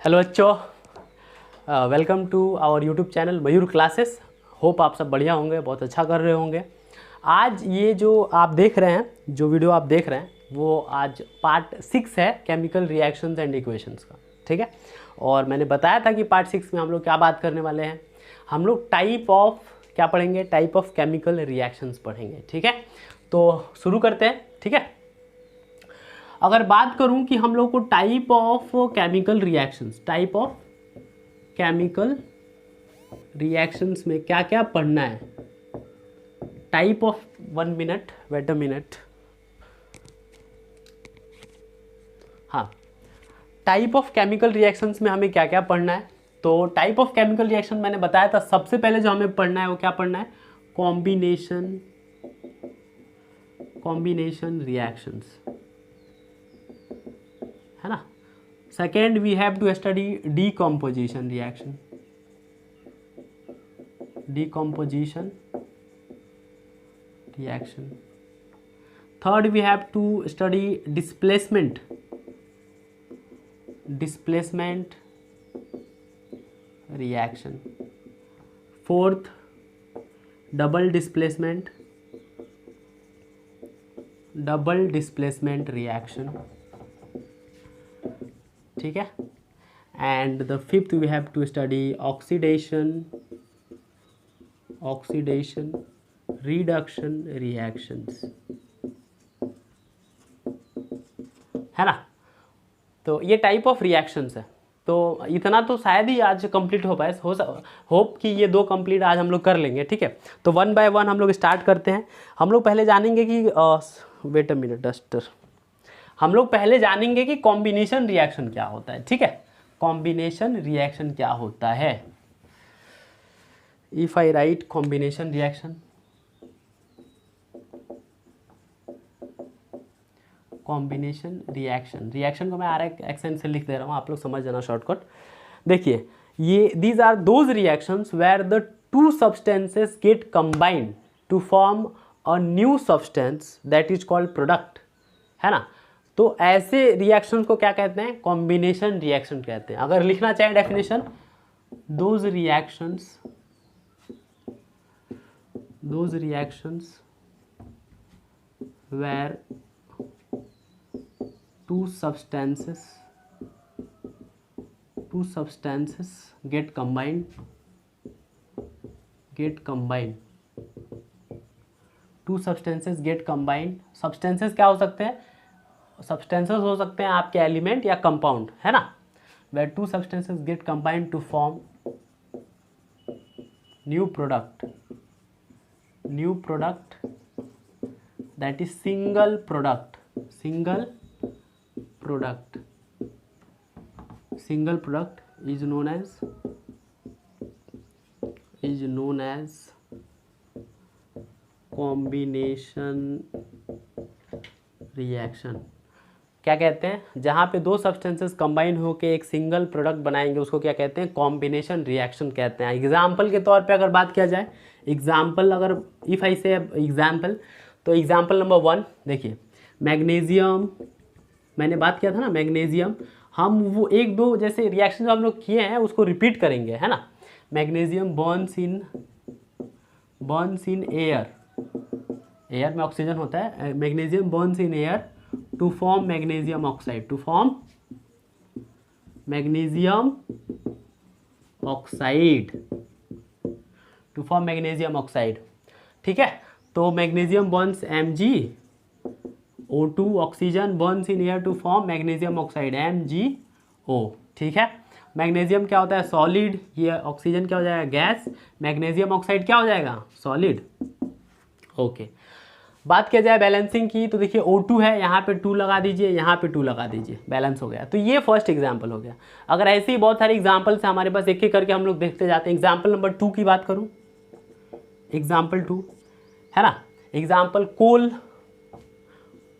Hello बच्चों, welcome to our YouTube channel Mayur classes. Hope आप सब बढ़िया होंगे, बहुत अच्छा कर रहे होंगे। आज ये जो आप देख रहे हैं, जो वीडियो आप देख रहे हैं, वो आज पार्ट 6 है केमिकल रिएक्शंस एंड इक्वेशंस का। ठीक है, और मैंने बताया था कि पार्ट 6 में हम लोग क्या बात करने वाले हैं। हम लोग टाइप ऑफ क्या पढ़ेंगे, टाइप ऑफ केमिकल रिएक्शंस पढ़ेंगे। ठीक है, तो शुरू करते हैं। ठीक है, अगर बात करूं कि हम लोग को type of chemical reactions, type of chemical reactions में क्या क्या पढ़ना है, type of 1 minute, wait a minute. हाँ, टाइप ऑफ केमिकल रिएक्शंस में हमें क्या क्या पढ़ना है। तो टाइप ऑफ केमिकल रिएक्शन मैंने बताया था, सबसे पहले जो हमें पढ़ना है वो क्या पढ़ना है, कॉम्बिनेशन रिएक्शंस, है ना। Second we have to study decomposition reaction, decomposition reaction. Third we have to study displacement reaction. Fourth, double displacement reaction. ठीक है, and the fifth we have to study oxidation reduction reactions, है ना। तो ये type of reactions है। तो इतना तो शायद ही आज कंप्लीट हो पाए, होप कि ये 2 कंप्लीट आज हम लोग कर लेंगे। ठीक है, तो 1 बाय 1 हम लोग स्टार्ट करते हैं। हम लोग पहले जानेंगे कि वेट अ मिनट डस्टर, हम लोग पहले जानेंगे कि कॉम्बिनेशन रिएक्शन क्या होता है। ठीक है, कॉम्बिनेशन रिएक्शन क्या होता है। If I write combination reaction, reaction को मैं RX से लिख दे रहा हूँ, आप लोग समझ जाना शॉर्टकट। देखिए, ये these are those reactions where the 2 substances get combined to form a new substance that is called product, है ना। तो ऐसे रिएक्शंस को क्या कहते हैं, कॉम्बिनेशन रिएक्शन कहते हैं। अगर लिखना चाहे definition, those reactions where 2 substances get combined, 2 substances get combined। substances क्या हो सकते हैं, substances हो सकते हैं आपके एलिमेंट या कंपाउंड, है ना। where 2 substances get combined to form new product that is single product is known as combination reaction। क्या कहते हैं, जहाँ पे 2 सब्सटेंसेस कंबाइन होके एक सिंगल प्रोडक्ट बनाएंगे उसको क्या कहते हैं, कॉम्बिनेशन रिएक्शन कहते हैं। एग्जाम्पल के तौर पे अगर बात किया जाए, एग्जाम्पल अगर इफ़ आई से एग्जाम्पल, तो एग्जाम्पल नंबर 1 देखिए, मैग्नीशियम, मैंने बात किया था ना मैग्नीशियम, हम वो 1-2 जैसे रिएक्शन जो हम लोग किए हैं उसको रिपीट करेंगे, है ना। मैग्नीशियम बर्न्स इन एयर में ऑक्सीजन होता है। Magnesium burns in air to form magnesium oxide, ठीक है। तो magnesium burns MgO2, oxygen burns in air to form magnesium oxide MgO। ठीक है, मैग्नीशियम क्या होता है, सॉलिड, ये ऑक्सीजन क्या हो जाएगा, गैस, मैग्नीशियम ऑक्साइड क्या हो जाएगा, सॉलिड। ओके, बात किया जाए बैलेंसिंग की, तो देखिए O2 है, यहाँ पे 2 लगा दीजिए, यहाँ पे 2 लगा दीजिए, बैलेंस हो गया। तो ये फर्स्ट एग्जांपल हो गया। अगर ऐसे ही बहुत सारे एग्जांपल्स हैं हमारे पास, एक एक करके हम लोग देखते जाते हैं। एग्जांपल नंबर 2 की बात करूँ, एग्जांपल 2 है ना, एग्जांपल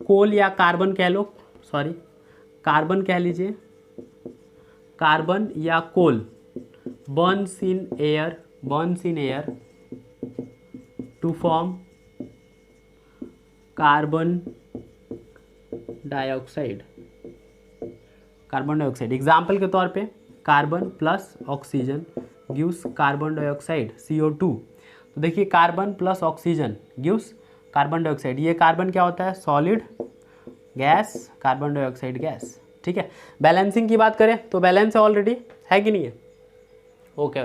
कोल या कार्बन कह लो, सॉरी कार्बन कह लीजिए, कार्बन या coal burns in air to form carbon dioxide. Example के तौर पे carbon plus oxygen gives carbon dioxide CO2। तो देखिए carbon plus oxygen gives carbon dioxide, ये कार्बन क्या होता है solid gas, carbon dioxide gas, ठीक है। बैलेंसिंग की बात करें तो बैलेंस है ऑलरेडी, है कि नहीं है, ओके।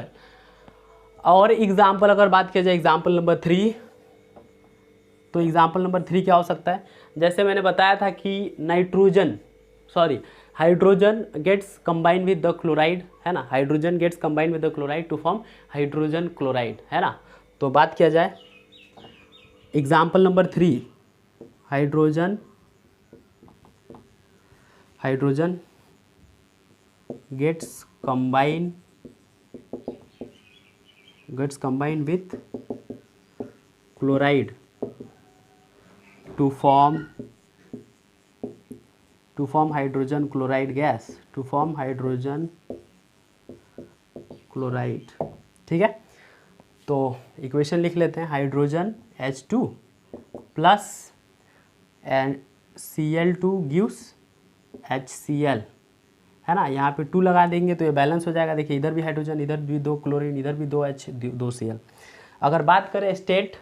और एग्जाम्पल अगर बात किया जाए एग्जाम्पल नंबर 3, तो एग्जाम्पल नंबर 3 क्या हो सकता है, जैसे मैंने बताया था कि hydrogen gets combine with the chloride, है ना, hydrogen gets combine with the chloride to form hydrogen chloride, है ना। तो बात किया जाए example number 3, hydrogen gets combine with chloride to form hydrogen chloride gas, to form hydrogen chloride, ठीक है। तो इक्वेशन लिख लेते हैं, hydrogen H2 plus and Cl2 gives HCl, है ना। यहाँ पे 2 लगा देंगे तो ये बैलेंस हो जाएगा। देखिए इधर भी हाइड्रोजन, इधर भी 2 क्लोरीन, इधर भी 2 H 2 Cl। अगर बात करें स्टेट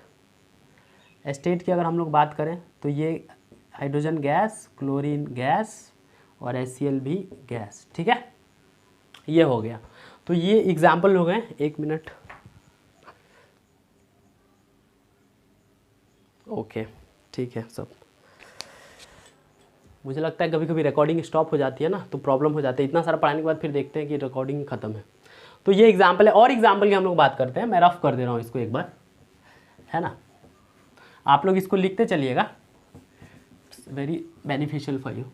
की अगर हम लोग बात करें तो ये हाइड्रोजन गैस, क्लोरीन गैस और HCl भी गैस, ठीक है। ये हो गया, तो ये एग्जाम्पल हो गए। 1 मिनट, ओके, ठीक है सब। मुझे लगता है कभी कभी रिकॉर्डिंग स्टॉप हो जाती है ना, तो प्रॉब्लम हो जाती है। इतना सारा पढ़ाने के बाद फिर देखते हैं कि रिकॉर्डिंग खत्म है। तो ये एग्जाम्पल है, और एग्जाम्पल की हम लोग बात करते हैं। मैं रफ कर दे रहा हूँ इसको एक बार, है ना, आप लोग इसको लिखते चलिएगा, वेरी बेनिफिशियल फॉर यू।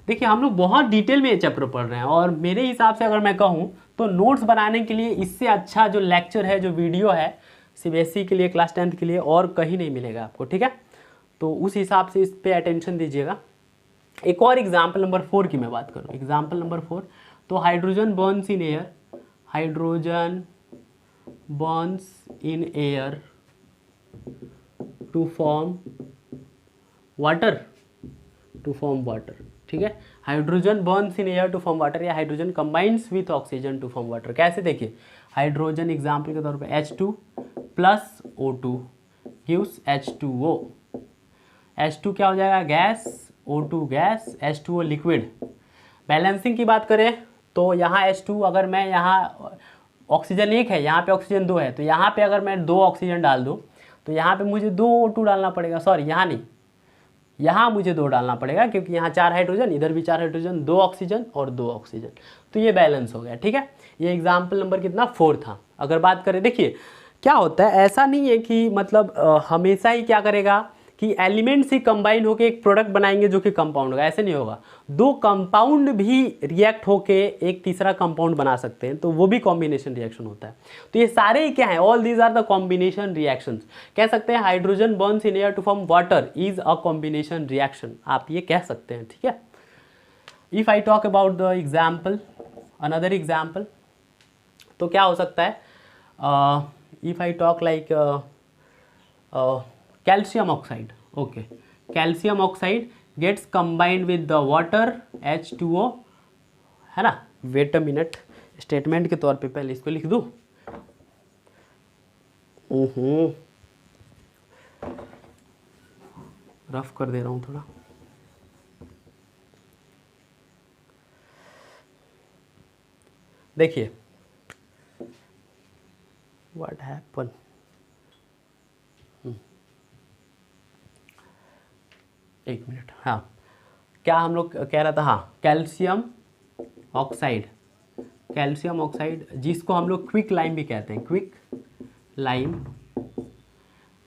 देखिए हम लोग बहुत डिटेल में ये चैप्टर पढ़ रहे हैं, और मेरे हिसाब से अगर मैं कहूँ तो नोट्स बनाने के लिए इससे अच्छा जो लेक्चर है, जो वीडियो है CBSE के लिए, क्लास 10th के लिए, और कहीं नहीं मिलेगा आपको, ठीक है। तो उस हिसाब से इस पर अटेंशन दीजिएगा। एक और एग्जाम्पल नंबर 4 की मैं बात करूँ, एग्जाम्पल नंबर 4, तो hydrogen burns in air, hydrogen burns in air to form water, ठीक है। Hydrogen burns in air to form water, या hydrogen combines with oxygen to form water. कैसे, देखिए हाइड्रोजन एग्जाम्पल के तौर पे H2 plus O2 gives H2O। H2 क्या हो जाएगा gas, O2 gas, H2O liquid. Balancing की बात करें तो यहाँ H2, अगर मैं यहाँ ऑक्सीजन 1 है, यहाँ पे ऑक्सीजन 2 है, तो यहाँ पे अगर मैं 2 ऑक्सीजन डाल दूँ तो यहाँ पे मुझे 2 O2 डालना पड़ेगा, सॉरी यहाँ नहीं, यहाँ मुझे 2 डालना पड़ेगा, क्योंकि यहाँ 4 हाइड्रोजन, इधर भी 4 हाइड्रोजन, 2 ऑक्सीजन और 2 ऑक्सीजन, तो ये बैलेंस हो गया, ठीक है। ये एग्जाम्पल नंबर कितना 4 था। अगर बात करें, देखिए क्या होता है, ऐसा नहीं है कि मतलब हमेशा ही क्या करेगा कि एलिमेंट्स ही कंबाइन होकर एक प्रोडक्ट बनाएंगे जो कि कंपाउंड होगा, ऐसे नहीं होगा। 2 कंपाउंड भी रिएक्ट होके एक तीसरा कंपाउंड बना सकते हैं, तो वो भी कॉम्बिनेशन रिएक्शन होता है। तो ये सारे ही क्या है, all these are the combination reactions. कह सकते हैं hydrogen burns in air to form water is a combination reaction, आप ये कह सकते हैं, ठीक है। If I talk about the example, another example, तो क्या हो सकता है, if I talk like calcium oxide, okay, calcium oxide gets combined with the water H2O, है ना। वेट अ मिनट, स्टेटमेंट के तौर पे पहले इसको लिख दूँ। रफ कर दे रहा हूँ थोड़ा। देखिए व्हाट हैपन, एक मिनट, हाँ, क्या हम लोग कह रहा था, हाँ, कैल्शियम ऑक्साइड जिसको हम लोग क्विक लाइम भी कहते हैं, quick lime,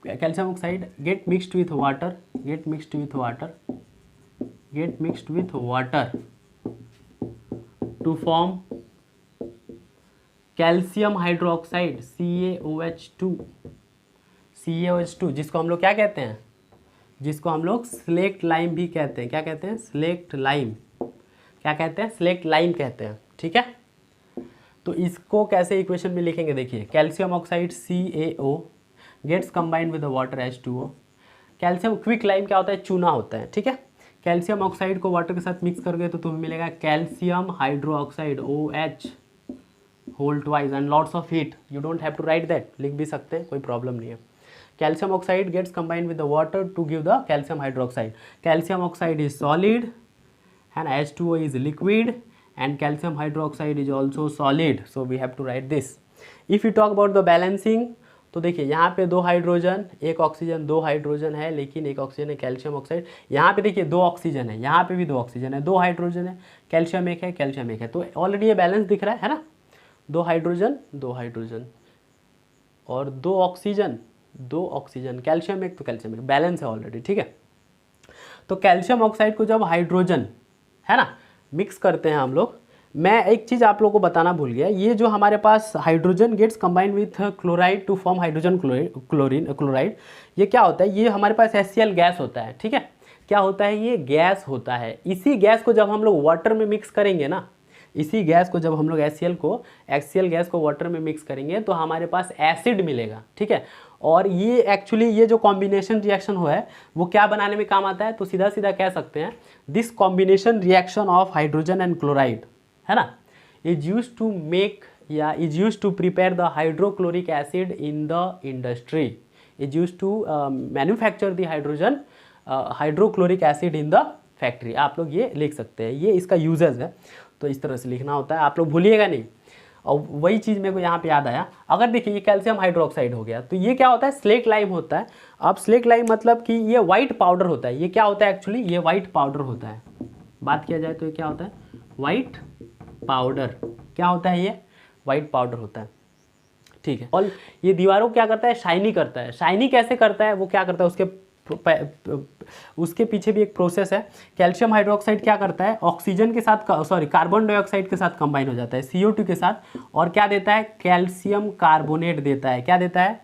calcium oxide get mixed with water to form calcium hydroxide CaOH2, जिसको हम लोग क्या कहते हैं, जिसको हम लोग स्लेक्ट लाइम भी कहते हैं। क्या कहते हैं, स्लेक्ट लाइम, क्या कहते हैं, स्लेक्ट लाइम कहते हैं, ठीक है। तो इसको कैसे इक्वेशन में लिखेंगे, देखिए calcium oxide CaO gets combined with the water H2O। Calcium quick lime क्या होता है, चूना होता है, ठीक है। कैल्शियम ऑक्साइड को वाटर के साथ मिक्स कर गए तो तुम्हें मिलेगा calcium hydroxide OH, whole twice and lots of heat, you don't have to write that, लिख भी सकते हैं, कोई प्रॉब्लम नहीं है। Calcium oxide gets combined with the water to give the calcium hydroxide. Calcium oxide is solid and H2O is liquid and calcium hydroxide is also solid, so we have to write this. If you talk about the balancing, तो देखिए यहाँ पे 2 hydrogen 1 oxygen, 2 hydrogen है लेकिन 1 oxygen है, calcium oxide. यहाँ पे देखिए 2 ऑक्सीजन है, यहाँ पे भी 2 ऑक्सीजन है, 2 हाइड्रोजन है, कैल्शियम 1 है, कैल्शियम 1 है, तो ऑलरेडी ये बैलेंस दिख रहा है ना। 2 हाइड्रोजन 2 हाइड्रोजन और 2 ऑक्सीजन 2 ऑक्सीजन, कैल्शियम 1 तो कैल्शियम 1, बैलेंस है ऑलरेडी, ठीक है। तो कैल्शियम ऑक्साइड को जब हाइड्रोजन है ना मिक्स करते हैं हम लोग, मैं एक चीज़ आप लोगों को बताना भूल गया, ये जो हमारे पास hydrogen gets combined with chloride to form hydrogen chloride, ये क्या होता है, ये हमारे पास HCl गैस होता है, ठीक है। क्या होता है, ये गैस होता है। इसी गैस को जब हम लोग वाटर में मिक्स करेंगे ना, इसी गैस को जब हम लोग HCl गैस को वाटर में मिक्स करेंगे तो हमारे पास एसिड मिलेगा, ठीक है। और ये एक्चुअली ये जो कॉम्बिनेशन रिएक्शन हुआ है वो क्या बनाने में काम आता है, तो सीधा सीधा कह सकते हैं this combination reaction of hydrogen and chloride, है ना, इज यूज टू मेक या is use to prepare the hydrochloric acid in the industry, is use to manufacture the hydrochloric acid in the factory. आप लोग ये लिख सकते हैं, ये इसका यूजेस है, तो इस तरह से लिखना होता है, आप लोग भूलिएगा नहीं। और वही चीज़ मेरे को यहाँ पे याद आया, अगर देखिए ये कैल्शियम हाइड्रोक्साइड हो गया तो ये क्या होता है, स्लेक लाइम होता है। अब स्लेक लाइम मतलब कि ये वाइट पाउडर होता है, ये क्या होता है एक्चुअली, ये वाइट पाउडर होता है। बात किया जाए तो ये क्या होता है, वाइट पाउडर, क्या होता है, ये वाइट पाउडर होता है, ठीक है। और ये दीवारों को क्या करता है, शाइनी करता है। शाइनी कैसे करता है, वो क्या करता है, उसके पीछे भी एक प्रोसेस है। कैल्शियम हाइड्रोक्साइड क्या करता है, ऑक्सीजन के साथ कार्बन डाइऑक्साइड के साथ कंबाइन हो जाता है, CO2 के साथ, और क्या देता है, कैल्शियम कार्बोनेट देता है। क्या देता है,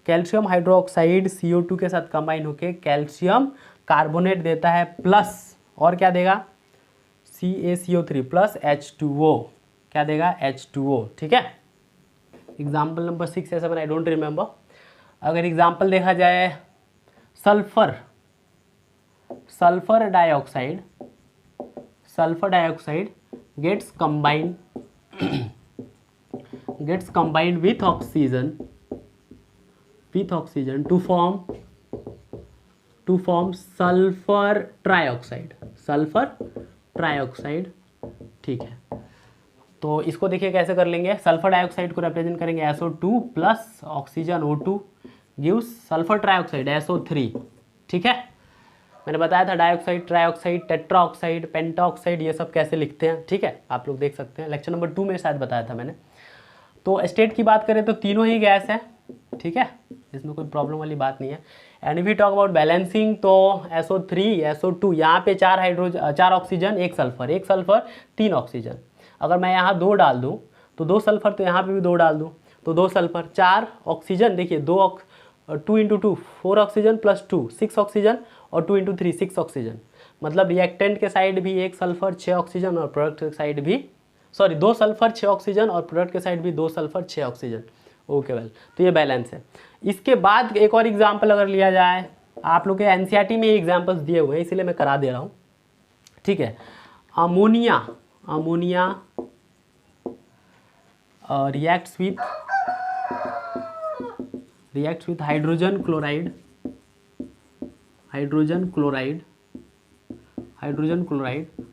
कैल्शियम हाइड्रोक्साइड CO2 के साथ कंबाइन होकर कैल्शियम कार्बोनेट देता है, प्लस और क्या देगा, CaCO3 प्लस H2O, क्या देगा, H2O, ठीक है। एग्जाम्पल नंबर 6 या 7 आई डोंट रिमेंबर। अगर एग्जाम्पल देखा जाए, sulphur dioxide gets combined with oxygen to form sulfur trioxide, ठीक है। तो इसको देखिए कैसे कर लेंगे, सल्फर डाइऑक्साइड को रिप्रेजेंट करेंगे SO2 plus oxygen O2 gives sulphur trioxide SO3, ठीक है। मैंने बताया था डाइऑक्साइड, ट्राइऑक्साइड, टेट्राऑक्साइड, पेंटाऑक्साइड, ये सब कैसे लिखते हैं, ठीक है, आप लोग देख सकते हैं, लेक्चर नंबर 2 में शायद बताया था मैंने। तो स्टेट की बात करें तो तीनों ही गैस है, ठीक है, इसमें कोई प्रॉब्लम वाली बात नहीं है। And if you talk about balancing तो SO3 SO2, यहाँ पे 4 ऑक्सीजन 1 सल्फर 3 ऑक्सीजन। अगर मैं यहाँ 2 डाल दूँ तो 2 सल्फर, तो यहाँ पे भी 2 डाल दूँ तो 2 सल्फर, 4 ऑक्सीजन, देखिए 2 × 2 4 ऑक्सीजन प्लस 2 6 ऑक्सीजन, और 2 × 3 6 ऑक्सीजन, मतलब रिएक्टेंट के साइड भी 1 सल्फर 6 ऑक्सीजन, और प्रोडक्ट के साइड भी 2 सल्फर 6 ऑक्सीजन, और प्रोडक्ट के साइड भी 2 सल्फर 6 ऑक्सीजन। ओके वेल, तो ये बैलेंस है। इसके बाद एक और एग्जाम्पल अगर लिया जाए, आप लोग के NCERT में एग्जाम्पल्स दिए हुए हैं इसलिए मैं करा दे रहा हूँ, ठीक है। Ammonia reacts with hydrogen chloride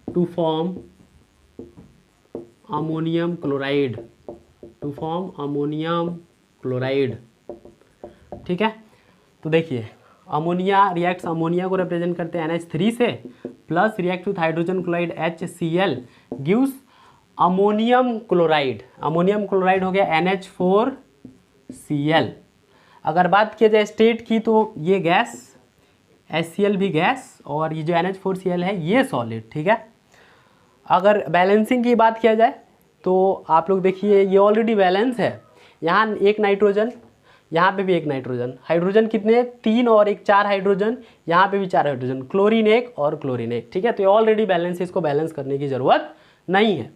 to form ammonium chloride, ठीक है। तो देखिए अमोनिया रिएक्ट्स, अमोनिया को रिप्रेजेंट करते हैं NH3 से, plus react with hydrogen chloride HCl gives ammonium chloride हो गया NH4Cl। अगर बात किया जाए स्टेट की तो ये गैस HCl भी गैस, और ये जो NH4Cl है ये सॉलिड, ठीक है। अगर बैलेंसिंग की बात किया जाए तो आप लोग देखिए ये ऑलरेडी बैलेंस है, यहाँ 1 नाइट्रोजन, यहाँ पे भी 1 नाइट्रोजन, हाइड्रोजन कितने 3 और 1 4 हाइड्रोजन, यहाँ पे भी 4 हाइड्रोजन, क्लोरीन 1 और क्लोरीन 1, ठीक है। तो ये ऑलरेडी बैलेंस है, इसको बैलेंस करने की ज़रूरत नहीं है।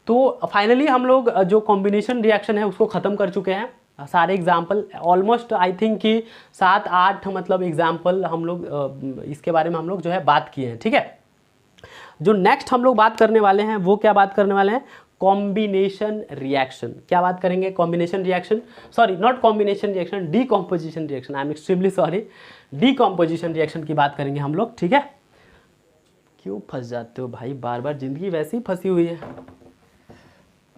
तो फाइनली हम लोग जो कॉम्बिनेशन रिएक्शन है उसको ख़त्म कर चुके हैं। सारे एग्जाम्पल ऑलमोस्ट आई थिंक कि 7-8 मतलब एग्जाम्पल हम लोग इसके बारे में हम लोग जो है बात किए हैं, ठीक है। जो नेक्स्ट हम लोग बात करने वाले हैं वो क्या बात करने वाले हैं, कॉम्बिनेशन रिएक्शन। क्या बात करेंगे? Combination reaction, sorry not combination reaction, decomposition reaction, I am extremely sorry, decomposition reaction की बात करेंगे हम लोग, ठीक है। क्यों फंस जाते हो भाई, बार बार जिंदगी वैसे ही फंसी हुई है।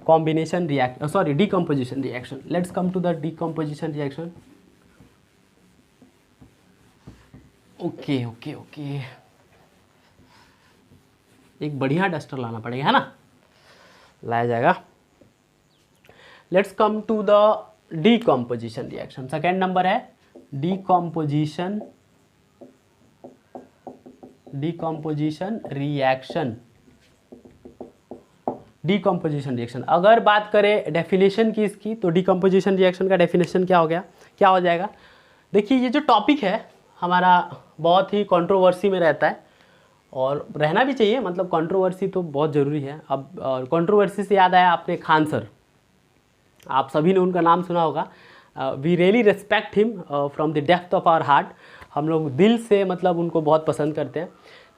Combination reaction, sorry decomposition reaction, let's come to the decomposition reaction. Okay okay okay, एक बढ़िया डस्टर लाना पड़ेगा, है ना, लाया जाएगा। Let's come to the decomposition reaction. Second number है डीकॉम्पोजिशन रिएक्शन। डीकॉम्पोजिशन रिएक्शन, अगर बात करें डेफिनेशन की इसकी, तो डीकॉम्पोजिशन रिएक्शन का डेफिनेशन क्या हो गया, क्या हो जाएगा? देखिए ये जो टॉपिक है हमारा बहुत ही कंट्रोवर्सी में रहता है, और रहना भी चाहिए, मतलब कंट्रोवर्सी तो बहुत ज़रूरी है। अब कंट्रोवर्सी से याद आया, आपने खान सर, आप सभी ने उनका नाम सुना होगा। We really respect him from the depth of our heart. हम लोग दिल से मतलब उनको बहुत पसंद करते हैं,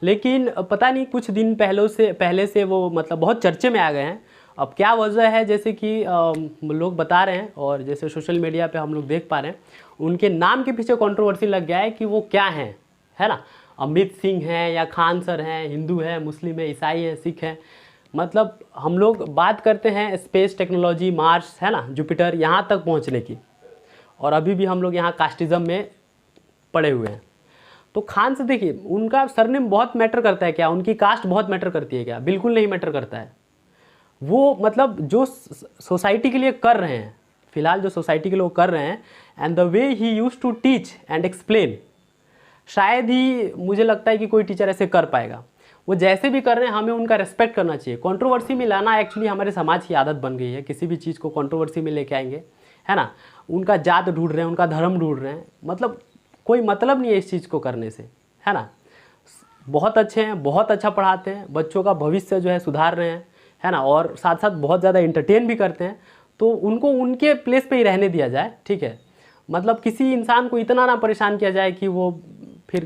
लेकिन पता नहीं कुछ दिन पहले से वो मतलब बहुत चर्चे में आ गए हैं। अब क्या वजह है, जैसे कि लोग बता रहे हैं, और जैसे सोशल मीडिया पे हम लोग देख पा रहे हैं, उनके नाम के पीछे कंट्रोवर्सी लग गया है कि वो क्या हैं, है ना, अमित सिंह हैं या खान सर हैं, हिंदू है, मुस्लिम है, ईसाई है, सिख है। मतलब हम लोग बात करते हैं स्पेस टेक्नोलॉजी, मार्स, है ना, जुपिटर, यहाँ तक पहुँचने की, और अभी भी हम लोग यहाँ कास्टिज़म में पड़े हुए हैं। तो खान से देखिए, उनका सरनेम बहुत मैटर करता है क्या, उनकी कास्ट बहुत मैटर करती है क्या? बिल्कुल नहीं मैटर करता है। वो मतलब जो सोसाइटी के लिए कर रहे हैं, फिलहाल जो सोसाइटी के लिए कर रहे हैं, and the way he use to teach and explain, शायद ही मुझे लगता है कि कोई टीचर ऐसे कर पाएगा। वो जैसे भी कर रहे हैं, हमें उनका रेस्पेक्ट करना चाहिए। कंट्रोवर्सी में लाना एक्चुअली हमारे समाज की आदत बन गई है, किसी भी चीज़ को कंट्रोवर्सी में लेके आएंगे, है ना। उनका जात ढूंढ रहे हैं, उनका धर्म ढूंढ रहे हैं, मतलब कोई मतलब नहीं है इस चीज़ को करने से, है ना। बहुत अच्छे हैं, बहुत अच्छा पढ़ाते हैं, बच्चों का भविष्य जो है सुधार रहे हैं, है ना, और साथ साथ बहुत ज़्यादा इंटरटेन भी करते हैं। तो उनको उनके प्लेस पे ही रहने दिया जाए, ठीक है। मतलब किसी इंसान को इतना ना परेशान किया जाए कि वो फिर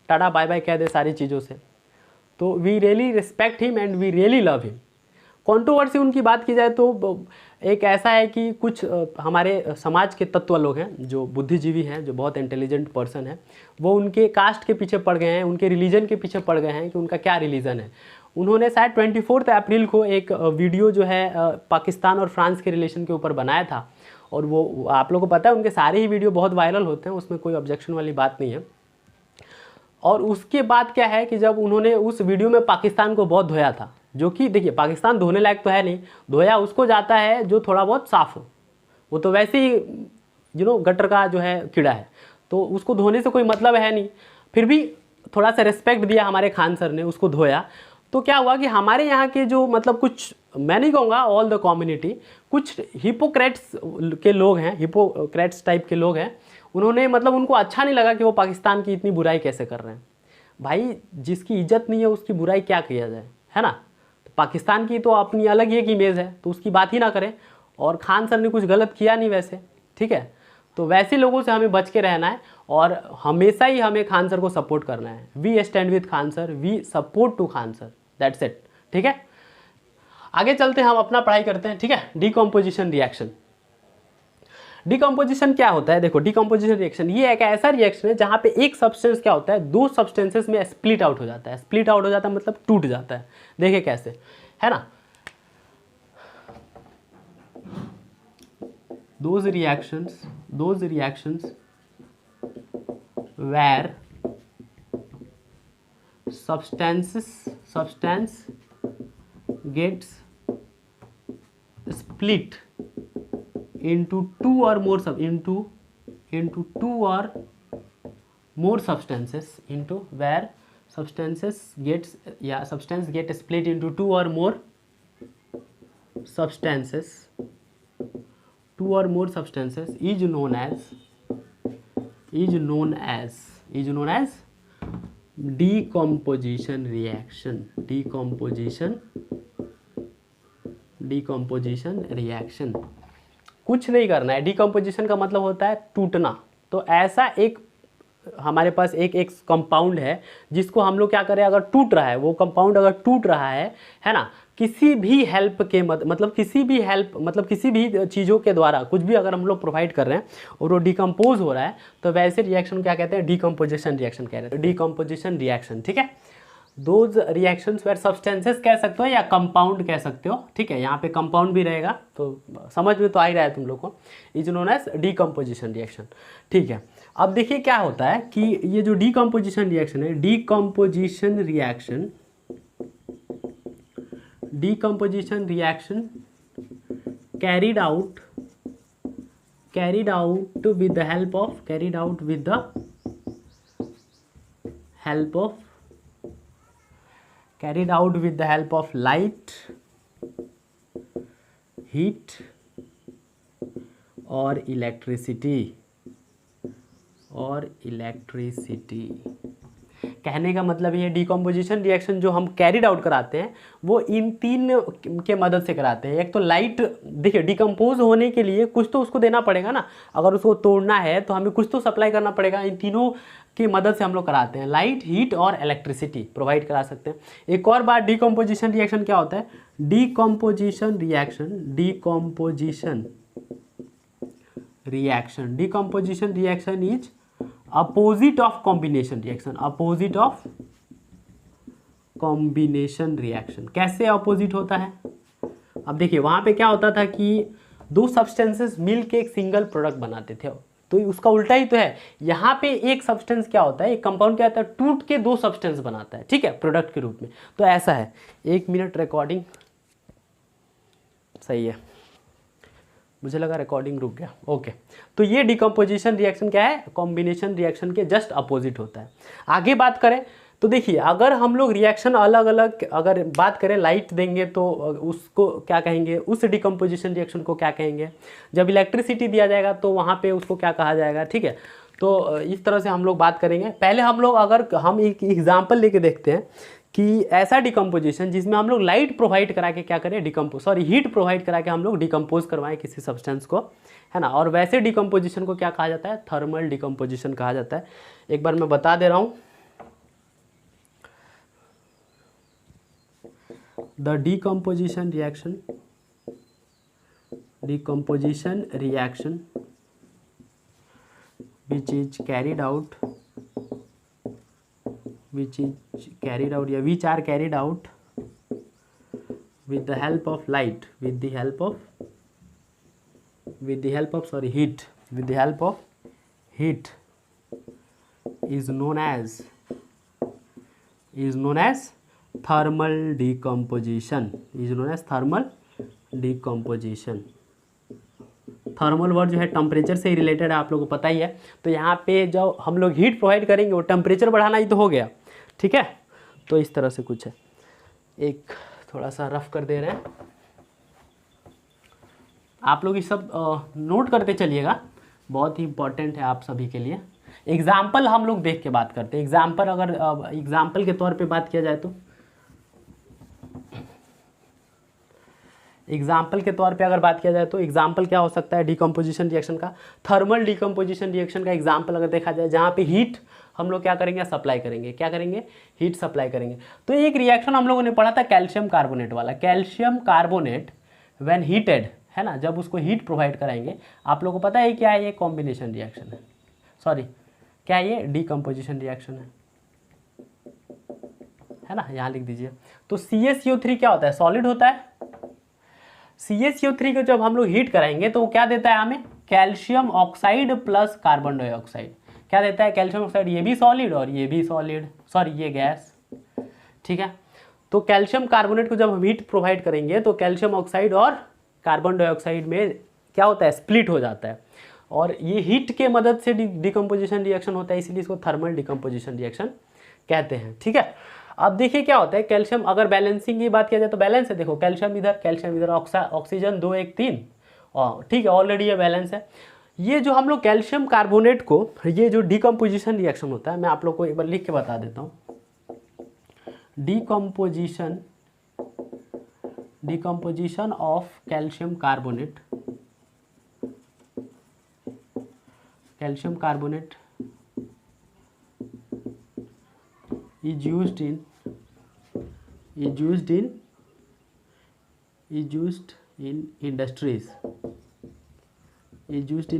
टाटा बाय बाय कह दे सारी चीज़ों से। तो we really respect him and we really love him. Controversy उनकी बात की जाए तो एक ऐसा है कि कुछ हमारे समाज के तत्व लोग हैं, जो बुद्धिजीवी हैं, जो बहुत इंटेलिजेंट पर्सन हैं, वो उनके कास्ट के पीछे पड़ गए हैं, उनके रिलीजन के पीछे पड़ गए हैं कि उनका क्या रिलीजन है। उन्होंने शायद 24 अप्रैल को एक वीडियो जो है पाकिस्तान और फ्रांस के रिलेशन के ऊपर बनाया था, और वो आप लोगों को पता है उनके सारे ही वीडियो बहुत वायरल होते हैं, उसमें कोई ऑब्जेक्शन वाली बात नहीं है। और उसके बाद क्या है कि जब उन्होंने उस वीडियो में पाकिस्तान को बहुत धोया था, जो कि देखिए पाकिस्तान धोने लायक तो है नहीं, धोया उसको जाता है जो थोड़ा बहुत साफ हो। वो तो वैसे ही गटर का जो है कीड़ा है, तो उसको धोने से कोई मतलब है नहीं। फिर भी थोड़ा सा रिस्पेक्ट दिया हमारे खान सर ने, उसको धोया। तो क्या हुआ कि हमारे यहाँ के जो मतलब कुछ, मैं नहीं कहूँगा ऑल द कम्युनिटी, कुछ हिपोक्रेट्स के लोग हैं, हिपोक्रेट्स टाइप के लोग हैं, उन्होंने मतलब उनको अच्छा नहीं लगा कि वो पाकिस्तान की इतनी बुराई कैसे कर रहे हैं। भाई जिसकी इज्जत नहीं है उसकी बुराई क्या किया जाए, है ना। तो पाकिस्तान की तो अपनी अलग ही एक इमेज है, तो उसकी बात ही ना करें। और खान सर ने कुछ गलत किया नहीं वैसे, ठीक है। तो वैसे लोगों से हमें बच के रहना है, और हमेशा ही हमें खान सर को सपोर्ट करना है। We stand with Khan sir, we support to Khan sir, that's it, ठीक है। आगे चलते हैं, हम अपना पढ़ाई करते हैं, ठीक है। Decomposition reaction. डिकम्पोजिशन क्या होता है? देखो, डिकम्पोजिशन रिएक्शन ये एक ऐसा रिएक्शन है जहाँ पे एक सब्सटेंस क्या होता है, दो सब्सटेंसेस में स्प्लिट आउट हो जाता है। स्प्लिट आउट हो जाता है मतलब टूट जाता है। देखिए कैसे, है ना। those reactions where substance gets split into two or more substances, into where substance get split into two or more substances is known as decomposition reaction। कुछ नहीं करना है। डिकम्पोजिशन का मतलब होता है टूटना। तो ऐसा एक हमारे पास एक कंपाउंड है जिसको हम लोग क्या करें, अगर टूट रहा है वो कंपाउंड, अगर टूट रहा है ना, किसी भी हेल्प के मतलब किसी भी चीज़ों के द्वारा कुछ भी अगर हम लोग प्रोवाइड कर रहे हैं और वो डिकम्पोज हो रहा है, तो वैसे रिएक्शन क्या कहते हैं, डिकम्पोजिशन रिएक्शन कह रहे हैं, डिकम्पोजिशन रिएक्शन। ठीक है, दोज रिएक्शंस वेर सब्सटेंसेस कह सकते हो या कंपाउंड कह सकते हो। ठीक है, यहाँ पे कंपाउंड भी रहेगा, तो समझ में तो आ ही रहा है तुम लोग को, is known as decomposition reaction. ठीक है, अब देखिए क्या होता है कि ये जो डीकम्पोजिशन रिएक्शन है, decomposition reaction carried out with the help of light, heat और इलेक्ट्रिसिटी। कहने का मतलब ये डिकम्पोजिशन रिएक्शन जो हम कैरिड आउट कराते हैं वो इन तीन के मदद से कराते हैं। एक तो लाइट, देखिए डिकम्पोज होने के लिए कुछ तो उसको देना पड़ेगा ना, अगर उसको तोड़ना है तो हमें कुछ तो सप्लाई करना पड़ेगा, इन तीनों की मदद से हम लोग कराते हैं, लाइट, हीट और इलेक्ट्रिसिटी प्रोवाइड करा सकते हैं। एक और बात, डिकम्पोजिशन रिएक्शन क्या होता है, decomposition reaction is opposite of combination reaction. कैसे अपोजिट होता है, अब देखिए वहां पे क्या होता था कि दो सब्सटेंसेस मिलके एक सिंगल प्रोडक्ट बनाते थे, तो उसका उल्टा ही तो है। यहाँ पे एक सब्सटेंस क्या होता है, एक कंपाउंड क्या होता है, टूट के दो सब्सटेंस बनाता है, ठीक है, प्रोडक्ट के रूप में। तो ऐसा है, 1 मिनट रिकॉर्डिंग सही है, मुझे लगा रिकॉर्डिंग रुक गया। ओके, तो ये डिकम्पोजिशन रिएक्शन क्या है, कॉम्बिनेशन रिएक्शन के जस्ट अपोजिट होता है। आगे बात करें तो देखिए, अगर हम लोग रिएक्शन अलग अलग अगर बात करें, लाइट देंगे तो उसको क्या कहेंगे, उस डिकम्पोजिशन रिएक्शन को क्या कहेंगे, जब इलेक्ट्रिसिटी दिया जाएगा तो वहाँ पे उसको क्या कहा जाएगा। ठीक है, तो इस तरह से हम लोग बात करेंगे। पहले हम लोग अगर हम एक एग्जाम्पल लेके देखते हैं कि ऐसा डिकम्पोजिशन जिसमें हम लोग लाइट प्रोवाइड करा के क्या करें, हीट प्रोवाइड करा के हम लोग डिकम्पोज करवाएं किसी सब्सटेंस को, है ना। और वैसे डिकम्पोजिशन को क्या कहा जाता है, थर्मल डिकम्पोजिशन कहा जाता है। एक बार मैं बता दे रहा हूँ, the decomposition reaction which is carried out या which are carried out with the help of light, with the help of heat is known as thermal decomposition, thermal word जो है टेम्परेचर से ही रिलेटेड है, आप लोगों को पता ही है। तो यहाँ पे जब हम लोग हीट प्रोवाइड करेंगे वो टेम्परेचर बढ़ाना ही तो हो गया, ठीक है। तो इस तरह से कुछ है, एक थोड़ा सा रफ कर दे रहे हैं, आप लोग ये सब नोट करते चलिएगा, बहुत ही इंपॉर्टेंट है आप सभी के लिए। एग्जाम्पल हम लोग देख के बात करते हैं। एग्जाम्पल अगर एग्जाम्पल के तौर पे बात किया जाए तो एग्जाम्पल क्या हो सकता है डिकम्पोजिशन रिएक्शन का, थर्मल डिकम्पोजिशन रिएक्शन का एग्जाम्पल अगर देखा जाए, जहाँ पे हीट हम लोग क्या करेंगे, सप्लाई करेंगे, हीट सप्लाई करेंगे। तो एक रिएक्शन हम लोगों ने पढ़ा था कैल्शियम कार्बोनेट वाला, कैल्शियम कार्बोनेट व्हेन हीटेड, है ना, जब उसको हीट प्रोवाइड कराएंगे, आप लोगों को पता है क्या है, ये कॉम्बिनेशन रिएक्शन है, क्या ये डिकम्पोजिशन रिएक्शन है ना, यहाँ लिख दीजिए। तो CaCO3 क्या होता है, सॉलिड होता है। CaCO3 को जब हम लोग हीट कराएंगे तो वो क्या देता है हमें, calcium oxide plus carbon dioxide. क्या देता है, कैल्शियम ऑक्साइड, ये भी सॉलिड और ये भी सॉलिड, ये गैस, ठीक है। तो कैल्शियम कार्बोनेट को जब हम हीट प्रोवाइड करेंगे तो कैल्शियम ऑक्साइड और कार्बन डाइऑक्साइड में क्या होता है, स्प्लिट हो जाता है, और ये हीट के मदद से डिकम्पोजिशन रिएक्शन होता है, इसीलिए इसको थर्मल डिकम्पोजिशन रिएक्शन कहते हैं, ठीक है। अब देखिए क्या होता है, कैल्शियम अगर बैलेंसिंग की बात किया जाए तो बैलेंस है, देखो कैल्शियम इधर ऑक्सीजन 2 1 3, और ठीक है, ऑलरेडी ये बैलेंस है। ये जो हम लोग कैल्शियम कार्बोनेट को, ये जो डिकम्पोजिशन रिएक्शन होता है, मैं आप लोग को एक बार लिख के बता देता हूँ। Decomposition of calcium carbonate is used in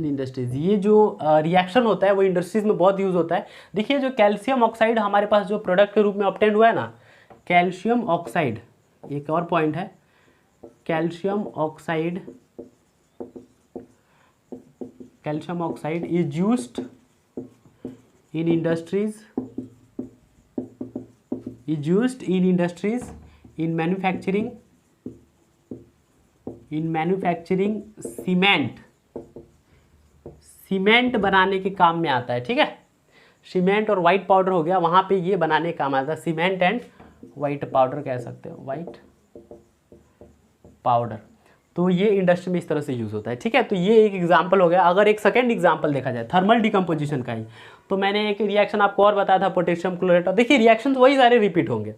industries, ये जो रिएक्शन होता है वो इंडस्ट्रीज में बहुत यूज होता है। देखिए जो कैल्शियम ऑक्साइड हमारे पास जो प्रोडक्ट के रूप में ऑब्टेंड हुआ है ना, कैल्शियम ऑक्साइड, एक और पॉइंट है, calcium oxide is used in industries, in manufacturing cement बनाने के काम में आता है। ठीक है, सीमेंट और वाइट पाउडर हो गया, वहाँ पे ये बनाने का काम आता है, सीमेंट एंड वाइट पाउडर कह सकते हो, वाइट पाउडर। तो ये इंडस्ट्री में इस तरह से यूज़ होता है। ठीक है, तो ये एक एग्जांपल हो गया। अगर एक सेकेंड एग्जांपल देखा जाए थर्मल डिकम्पोजिशन का ही, तो मैंने एक रिएक्शन आपको और बताया था, पोटेशियम क्लोरेट। और देखिए रिएक्शन वही सारे रिपीट होंगे,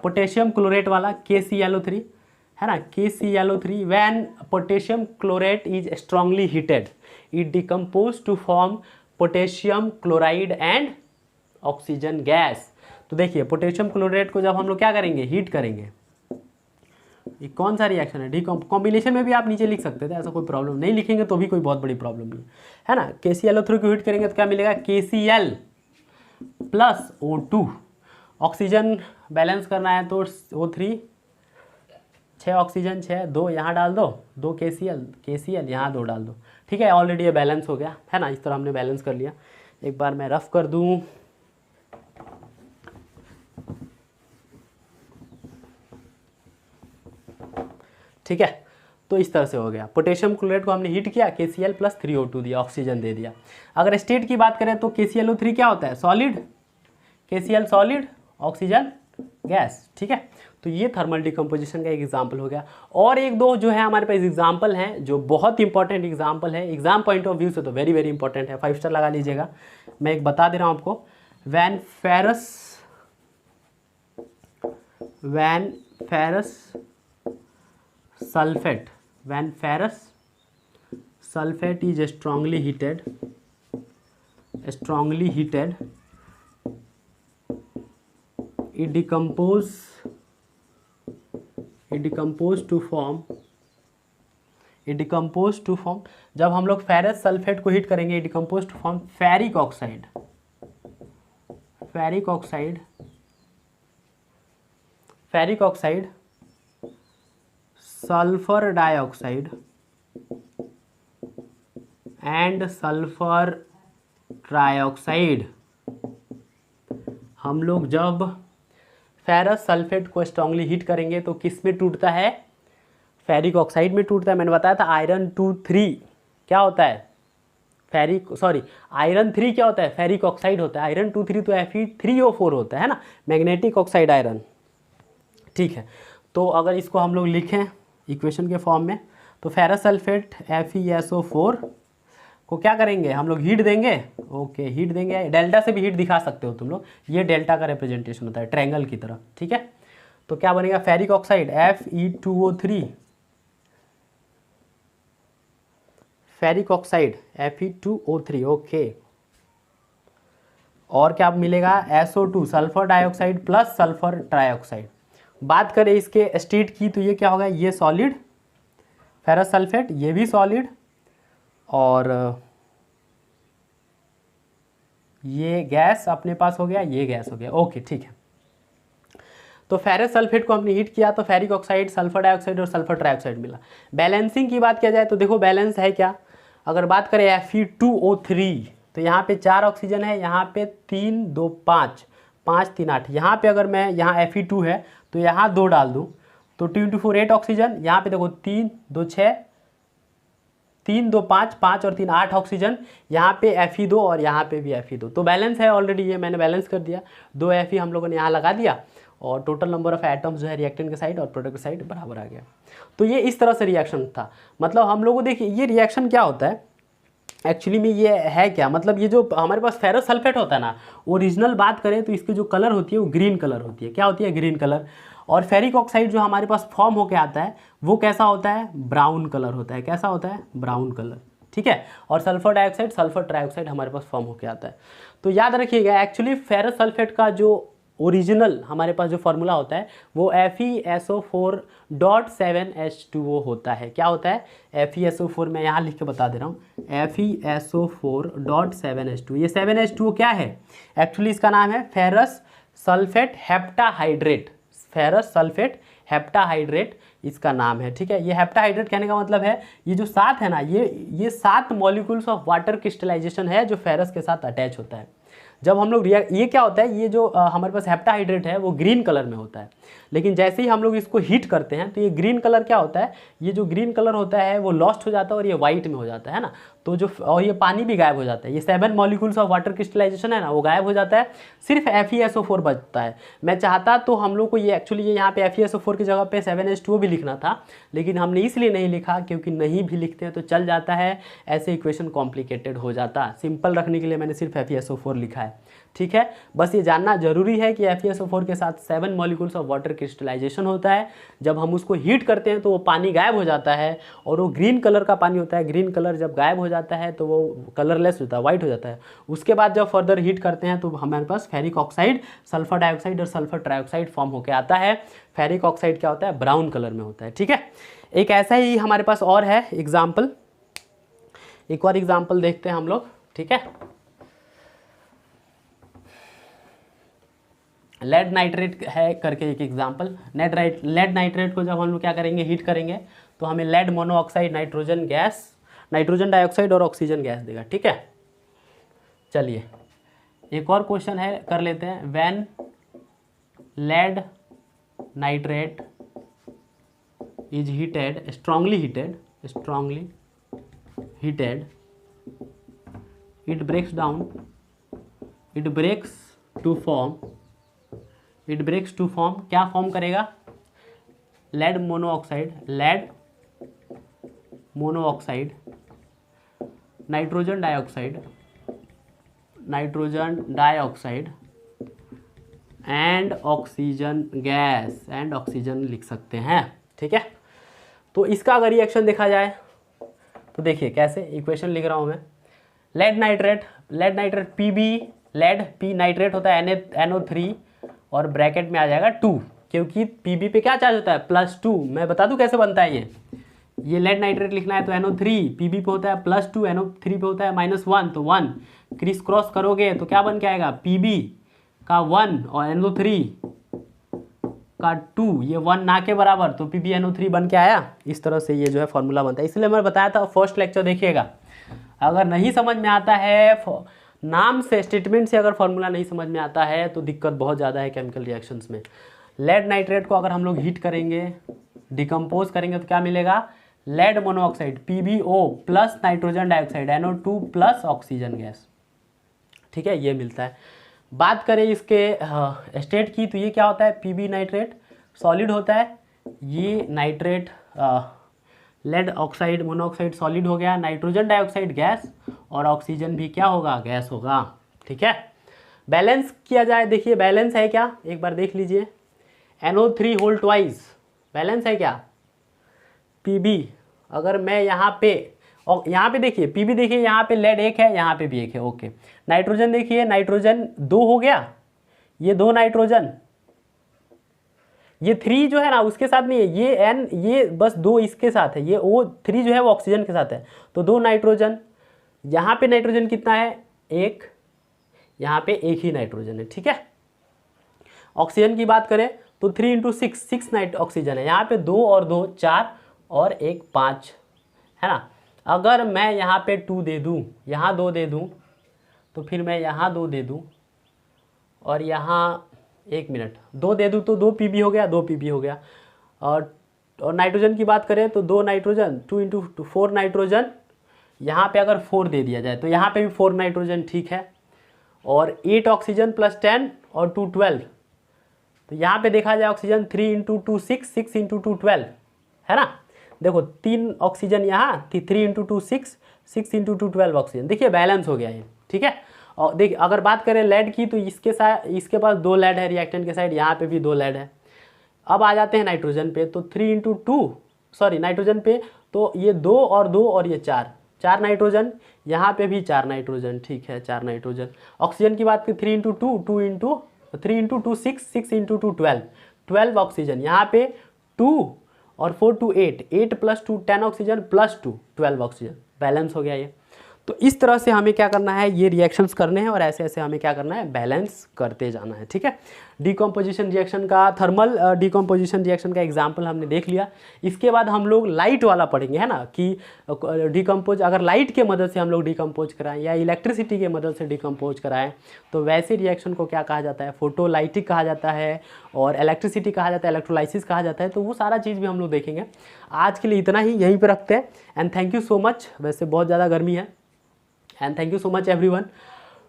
पोटेशियम क्लोरेट वाला KClO3 है ना, KClO3, when potassium chlorate is strongly heated it decompose to form potassium chloride and oxygen gas. तो देखिए पोटेशियम क्लोरेट को जब हम लोग क्या करेंगे, हीट करेंगे, ये कौन सा रिएक्शन है, कॉम्बिनेशन में भी आप नीचे लिख सकते थे, ऐसा कोई प्रॉब्लम नहीं, लिखेंगे तो भी कोई बहुत बड़ी प्रॉब्लम नहीं है ना। KClO3 को हीट करेंगे तो क्या मिलेगा, KCl plus O2, oxygen balance करना है तो O3, 6 ऑक्सीजन 6, 2 यहाँ डाल दो, 2 KCl यहाँ 2 डाल दो। ठीक है, ऑलरेडी ये बैलेंस हो गया है ना, इस तरह हमने बैलेंस कर लिया। एक बार मैं रफ कर दूँ, ठीक है, तो इस तरह से हो गया। पोटेशियम क्लोरेट को हमने हीट किया, KCl प्लस 3O2 दिया, ऑक्सीजन दे दिया। अगर स्टेट की बात करें तो KClO3 क्या होता है, solid, KCl solid, oxygen gas. ठीक है, तो ये थर्मल डिकम्पोजिशन का एक एग्जाम्पल हो गया। और एक दो जो है हमारे पास एग्जाम्पल हैं जो बहुत इंपॉर्टेंट एग्जाम्पल है, एग्जाम पॉइंट ऑफ व्यू से तो वेरी वेरी इंपॉर्टेंट है, 5 स्टार लगा लीजिएगा। मैं एक बता दे रहा हूँ आपको, when ferrous sulphate is strongly heated it decompose to form जब हम लोग फेरस सल्फेट को हीट करेंगे, decompose to form ferric oxide, sulphur dioxide and sulphur trioxide. हम लोग जब फेरस सल्फेट को स्ट्रांगली हीट करेंगे तो किस में टूटता है, फेरिक ऑक्साइड में टूटता है। मैंने बताया था आयरन 2,3 क्या होता है, आयरन 3 क्या होता है, फेरिक ऑक्साइड होता है। आयरन 2,3 तो Fe3O4 होता है ना, मैग्नेटिक ऑक्साइड आयरन। ठीक है, तो अगर इसको हम लोग लिखें इक्वेशन के फॉर्म में, तो फेरस सल्फेट FeSO4 को क्या करेंगे हम लोग, हीट देंगे। ओके, हीट देंगे, डेल्टा से भी हीट दिखा सकते हो तुम लोग, ये डेल्टा का रिप्रेजेंटेशन होता है ट्रायंगल की तरह। ठीक है, तो क्या बनेगा, ferric oxide Fe2O3, ferric oxide Fe2O3। Okay, और क्या मिलेगा, SO2 sulphur dioxide plus sulphur trioxide. बात करें इसके स्टेट की तो ये क्या होगा, ये सॉलिड फेरस सल्फेट, ये भी सॉलिड, और ये गैस अपने पास हो गया, ये गैस हो गया। ओके, ठीक है, तो फेरस सल्फेट को हमने हीट किया तो फेरिक ऑक्साइड, सल्फर डाइऑक्साइड और सल्फर ट्राइऑक्साइड मिला। बैलेंसिंग की बात किया जाए तो देखो बैलेंस है क्या, अगर बात करें Fe2O3 तो यहाँ पे 4 ऑक्सीजन है, यहाँ पे 3 2 5 5 3 8, यहाँ पे अगर मैं यहाँ Fe2 है तो यहाँ 2 डाल दूँ तो 2 × 4 8 ऑक्सीजन। यहाँ पे देखो 3 2 6 3 2 5 5 और 3 8 ऑक्सीजन, यहाँ पे Fe2 और यहाँ पे भी Fe2। तो बैलेंस है ऑलरेडी, ये मैंने बैलेंस कर दिया, 2 Fe हम लोगों ने यहाँ लगा दिया और टोटल नंबर ऑफ एटम्स जो है रिएक्टेंट के साइड और प्रोडक्ट के साइड बराबर आ गया। तो ये इस तरह से रिएक्शन था। मतलब हम लोगों को देखिए ये रिएक्शन क्या होता है एक्चुअली में, ये है क्या, मतलब ये जो हमारे पास फेरस सल्फेट होता है ना, ओरिजिनल बात करें तो इसकी जो कलर होती है वो ग्रीन कलर होती है। क्या होती है, ग्रीन कलर। और फेरिक ऑक्साइड जो हमारे पास फॉर्म होकर आता है वो कैसा होता है, ब्राउन कलर होता है। कैसा होता है, ब्राउन कलर। ठीक है, और सल्फर डाइऑक्साइड, सल्फर ट्राइऑक्साइड हमारे पास फॉर्म होकर आता है। तो याद रखिएगा एक्चुअली फेरस सल्फेट का जो ओरिजिनल हमारे पास जो फार्मूला होता है वो FeSO4.7H2O होता है। क्या होता है? FeSO4, मैं यहाँ लिख के बता दे रहा हूँ, FeSO4.7H2। ये 7H2O क्या है? एक्चुअली इसका नाम है ferrous sulphate heptahydrate. Ferrous sulphate heptahydrate इसका नाम है, ठीक है। ये हेप्टाहाइड्रेट कहने का मतलब है ये जो 7 है ना, ये 7 मॉलिक्यूल्स ऑफ वाटर क्रिस्टलाइजेशन है जो फेरस के साथ अटैच होता है। जब हम लोग ये क्या होता है, ये जो हमारे पास हेप्टाहाइड्रेट है वो ग्रीन कलर में होता है, लेकिन जैसे ही हम लोग इसको हीट करते हैं तो ये ग्रीन कलर क्या होता है, ये जो ग्रीन कलर होता है वो लॉस्ट हो जाता है और ये वाइट में हो जाता है ना। तो जो और ये पानी भी गायब हो जाता है, ये 7 मॉलिक्यूल्स ऑफ वाटर क्रिस्टलाइजेशन है ना वो गायब हो जाता है, सिर्फ FeSO4 बचता है। मैं चाहता तो हम लोग को ये एक्चुअली ये यहाँ पे FeSO4 की जगह पे 7H2O भी लिखना था, लेकिन हमने इसलिए नहीं लिखा क्योंकि नहीं भी लिखते हैं तो चल जाता है, ऐसे इक्वेशन कॉम्प्लिकेटेड हो जाता। सिंपल रखने के लिए मैंने सिर्फ FeSO4 लिखा है, ठीक है। बस ये जानना जरूरी है कि FeSO4 के साथ 7 मॉलिक्यूल्स ऑफ वाटर क्रिस्टलाइजेशन होता है। जब हम उसको हीट करते हैं तो वो पानी गायब हो जाता है और वो ग्रीन कलर का पानी होता है। ग्रीन कलर जब गायब हो जाता है तो वो कलरलेस होता है, वाइट हो जाता है। उसके बाद जब फर्दर हीट करते हैं तो हमारे पास फेरिक ऑक्साइड, सल्फर डाइऑक्साइड और सल्फर ट्राइऑक्साइड फॉर्म होकर आता है। फेरिक ऑक्साइड क्या होता है? ब्राउन कलर में होता है, ठीक है। एक ऐसा ही हमारे पास और है एग्जाम्पल, एक और एग्जाम्पल देखते हैं हम लोग, ठीक है। लेड नाइट्रेट है करके एक एग्जाम्पल। लेड नाइट्रेट को जब हम लोग क्या करेंगे, हीट करेंगे तो हमें lead monoxide, nitrogen gas, nitrogen dioxide और ऑक्सीजन गैस देगा, ठीक है। चलिए एक और क्वेश्चन है, कर लेते हैं। When lead nitrate is heated, strongly heated, it breaks down, it breaks to form, क्या फॉर्म करेगा? Lead monoxide, nitrogen dioxide and oxygen gas, and oxygen लिख सकते हैं, ठीक है। तो इसका अगर रिएक्शन देखा जाए तो देखिए कैसे, इक्वेशन लिख रहा हूं मैं। Lead nitrate Pb, lead P nitrate होता है NO3 और ब्रैकेट में आ जाएगा 2, क्योंकि Pb पे क्या चार्ज होता है? +2। मैं बता दूं कैसे बनता है ये लेड नाइट्रेट लिखना है तो NO3 Pb पे होता है +2, NO3 पे होता है -1, तो 1 क्रिस क्रॉस करोगे तो क्या बन के आएगा? Pb का 1 और NO3 का 2, ये 1 ना के बराबर, तो PbNO3 बन के आया। इस तरह से ये जो है फॉर्मूला बनता है। इसलिए मैंने बताया था फर्स्ट लेक्चर देखिएगा, अगर नहीं समझ में आता है, नाम से, स्टेटमेंट से अगर फॉर्मूला नहीं समझ में आता है तो दिक्कत बहुत ज़्यादा है केमिकल रिएक्शंस में। लेड नाइट्रेट को अगर हम लोग हीट करेंगे, डिकम्पोज करेंगे तो क्या मिलेगा? Lead monoxide PbO plus nitrogen dioxide NO2 plus oxygen gas, ठीक है, ये मिलता है। बात करें इसके स्टेट की तो ये क्या होता है? Pb नाइट्रेट सॉलिड होता है, ये nitrate lead oxide monoxide solid हो गया, नाइट्रोजन डाइऑक्साइड गैस और ऑक्सीजन भी क्या होगा? गैस होगा, ठीक है। बैलेंस किया जाए, देखिए बैलेंस है क्या, एक बार देख लीजिए। NO3 होल ट्वाइस बैलेंस है क्या? Pb, अगर मैं यहाँ पे देखिए Pb देखिए, यहाँ पे लेड 1 है, यहाँ पे भी 1 है, ओके। नाइट्रोजन देखिए, नाइट्रोजन 2 हो गया, ये 2 नाइट्रोजन, ये 3 जो है ना उसके साथ नहीं है, ये N, ये बस 2 इसके साथ है, ये O3 जो है वो ऑक्सीजन के साथ है, तो 2 नाइट्रोजन। यहाँ पे नाइट्रोजन कितना है? 1, यहाँ पे 1 ही नाइट्रोजन है, ठीक है। ऑक्सीजन की बात करें तो 3 × 6 नाइट ऑक्सीजन है, यहाँ पे 2 और 2 4 और 1 5 है ना। अगर मैं यहाँ पे 2 दे दूँ, यहाँ 2 दे दूँ, तो फिर मैं यहाँ 2 दे दूँ और यहाँ 1 मिनट 2 दे दूँ तो 2 Pb हो गया, 2 Pb हो गया। और नाइट्रोजन की बात करें तो 2 नाइट्रोजन, 2 × 4 नाइट्रोजन, यहाँ पे अगर 4 दे दिया जाए तो यहाँ पे भी 4 नाइट्रोजन, ठीक है। और 8 ऑक्सीजन प्लस 10 और 2 12, तो यहाँ पे देखा जाए ऑक्सीजन 3 × 2 6, 6 × 2 12 है ना। देखो 3 ऑक्सीजन यहाँ थी, 3 × 2 6, 6 × 2 12 ऑक्सीजन, देखिए बैलेंस हो गया ये, ठीक है। और देखिए अगर बात करें लेड की तो इसके पास 2 लेड है रिएक्टेंट के साइड, यहाँ पे भी 2 लेड है। अब आ जाते हैं नाइट्रोजन पे, तो 3 × 2 सॉरी नाइट्रोजन पे तो ये 2 और 2 और ये 4 नाइट्रोजन, यहाँ पे भी 4 नाइट्रोजन, ठीक है, 4 नाइट्रोजन। ऑक्सीजन की बात की 3 × 2 2 × तो 3 इंटू 2 6, 6 इंटू 2 12, 12 ऑक्सीजन। यहाँ पे 2 और 4 2 8, 8 + 2 10 ऑक्सीजन प्लस 2 12 ऑक्सीजन, बैलेंस हो गया ये। तो इस तरह से हमें क्या करना है, ये रिएक्शंस करने हैं और ऐसे ऐसे हमें क्या करना है, बैलेंस करते जाना है, ठीक है। डिकम्पोजिशन रिएक्शन का, थर्मल डिकम्पोजिशन रिएक्शन का एग्जांपल हमने देख लिया। इसके बाद हम लोग लाइट वाला पढ़ेंगे, है ना, कि डिकम्पोज अगर लाइट के मदद से हम लोग डिकम्पोज कराएं या इलेक्ट्रिसिटी के मदद से डिकम्पोज कराएं तो वैसे रिएक्शन को क्या कहा जाता है, फोटोलाइटिक कहा जाता है और इलेक्ट्रिसिटी कहा जाता है, इलेक्ट्रोलाइसिस कहा जाता है। तो वो सारा चीज़ भी हम लोग देखेंगे। आज के लिए इतना ही, यहीं पर रखते हैं। And thank you so much. वैसे बहुत ज़्यादा गर्मी है। And thank you so much everyone.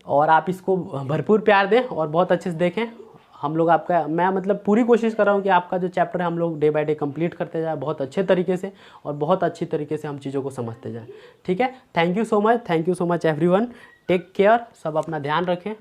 और आप इसको भरपूर प्यार दें और बहुत अच्छे से देखें। हम लोग आपका, मैं मतलब पूरी कोशिश कर रहा हूँ कि आपका जो चैप्टर है हम लोग डे बाय डे कंप्लीट करते जाए बहुत अच्छे तरीके से और बहुत अच्छी तरीके से हम चीज़ों को समझते जाएं, ठीक है। Thank you so much everyone. Take care, सब अपना ध्यान रखें।